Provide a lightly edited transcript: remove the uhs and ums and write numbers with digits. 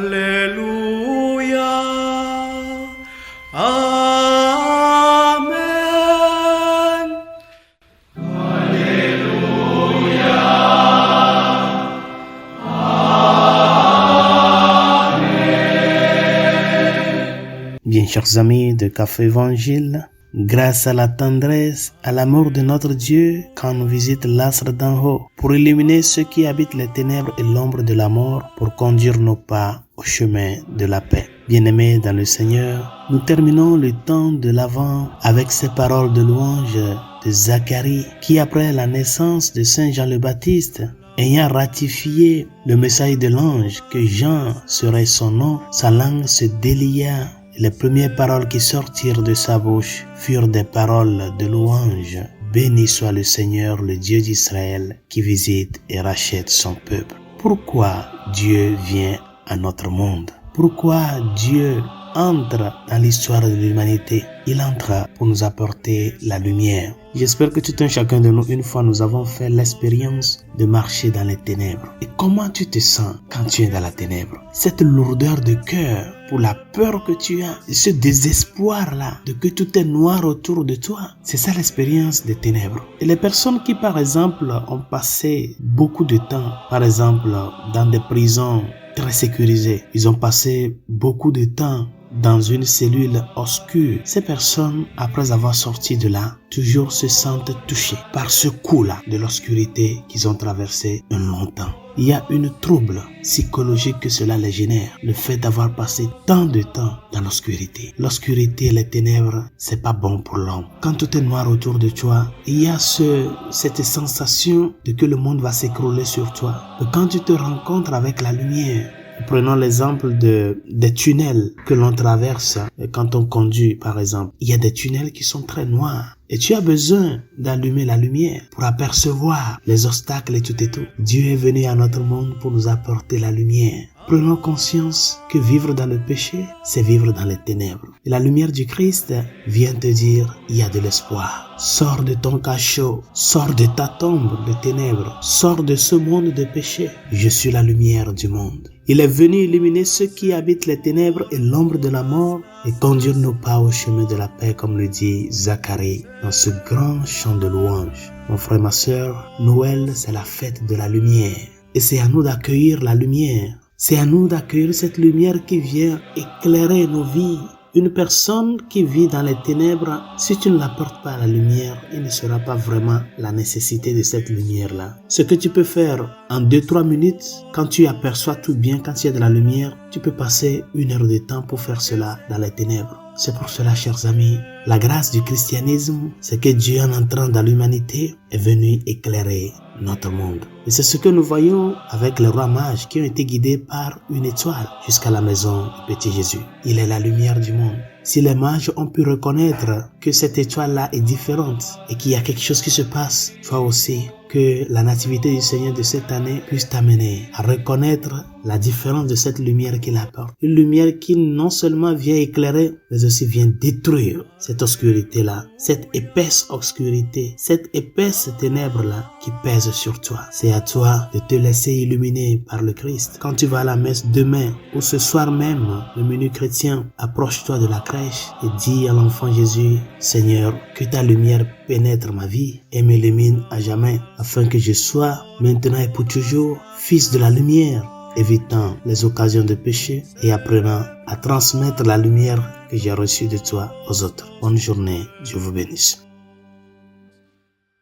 Alléluia. Amen. Bien, chers amis de Café Évangile, grâce à la tendresse, à l'amour de notre Dieu, quand nous visite l'astre d'en haut, pour illuminer ceux qui habitent les ténèbres et l'ombre de la mort, pour conduire nos pas au chemin de la paix. Bien-aimés dans le Seigneur, nous terminons le temps de l'Avent avec ces paroles de louange de Zacharie, qui après la naissance de Saint Jean le Baptiste, ayant ratifié le message de l'ange que Jean serait son nom, sa langue se délia. Les premières paroles qui sortirent de sa bouche furent des paroles de louange. Béni soit le Seigneur, le Dieu d'Israël, qui visite et rachète son peuple. Pourquoi Dieu vient à notre monde? Pourquoi Dieu entre dans l'histoire de l'humanité? Il entre pour nous apporter la lumière. J'espère que tout un chacun de nous, une fois, nous avons fait l'expérience de marcher dans les ténèbres. Et comment tu te sens quand tu es dans la ténèbre? Cette lourdeur de cœur pour la peur que tu as, ce désespoir-là de que tout est noir autour de toi, c'est ça l'expérience des ténèbres. Et les personnes qui, par exemple, ont passé beaucoup de temps, par exemple, dans des prisons très sécurisées, ils ont passé beaucoup de temps dans une cellule obscure. Ces personnes, après avoir sorti de là, toujours se sentent touchées par ce coup-là de l'obscurité qu'ils ont traversé un long temps. Il y a une trouble psychologique que cela les génère, le fait d'avoir passé tant de temps dans l'obscurité. L'obscurité et les ténèbres, c'est pas bon pour l'homme. Quand tout est noir autour de toi, il y a cette sensation de que le monde va s'écrouler sur toi. Mais quand tu te rencontres avec la lumière, prenons l'exemple des tunnels que l'on traverse quand on conduit, par exemple. Il y a des tunnels qui sont très noirs. Et tu as besoin d'allumer la lumière pour apercevoir les obstacles et tout et tout. Dieu est venu à notre monde pour nous apporter la lumière. Prenons conscience que vivre dans le péché, c'est vivre dans les ténèbres. Et la lumière du Christ vient te dire, il y a de l'espoir. Sors de ton cachot, sors de ta tombe de ténèbres, sors de ce monde de péché. Je suis la lumière du monde. Il est venu illuminer ceux qui habitent les ténèbres et l'ombre de la mort et conduire nos pas au chemin de la paix, comme le dit Zacharie dans ce grand chant de louange. Mon frère, ma sœur, Noël, c'est la fête de la lumière. Et c'est à nous d'accueillir la lumière. C'est à nous d'accueillir cette lumière qui vient éclairer nos vies. Une personne qui vit dans les ténèbres, si tu ne l'apportes pas à la lumière, il ne sera pas vraiment la nécessité de cette lumière-là. Ce que tu peux faire en 2-3 minutes, quand tu aperçois tout bien, quand il y a de la lumière, tu peux passer 1 heure de temps pour faire cela dans les ténèbres. C'est pour cela, chers amis, la grâce du christianisme, c'est que Dieu, en entrant dans l'humanité, est venu éclairer notre monde. Et c'est ce que nous voyons avec les rois mages qui ont été guidés par une étoile jusqu'à la maison du petit Jésus. Il est la lumière du monde. Si les mages ont pu reconnaître que cette étoile-là est différente et qu'il y a quelque chose qui se passe, toi aussi, que la nativité du Seigneur de cette année puisse t'amener à reconnaître la différence de cette lumière qu'il apporte. Une lumière qui non seulement vient éclairer, mais aussi vient détruire cette obscurité-là, cette épaisse obscurité, cette épaisse ténèbre-là qui pèse sur toi. C'est à toi de te laisser illuminer par le Christ. Quand tu vas à la messe demain ou ce soir même, le menu chrétien, approche-toi de la crèche et dis à l'enfant Jésus, Seigneur, que ta lumière pénètre ma vie et m'illumine à jamais, afin que je sois maintenant et pour toujours fils de la lumière, évitant les occasions de péché et apprenant à transmettre la lumière que j'ai reçue de toi aux autres. Bonne journée, Dieu vous bénisse.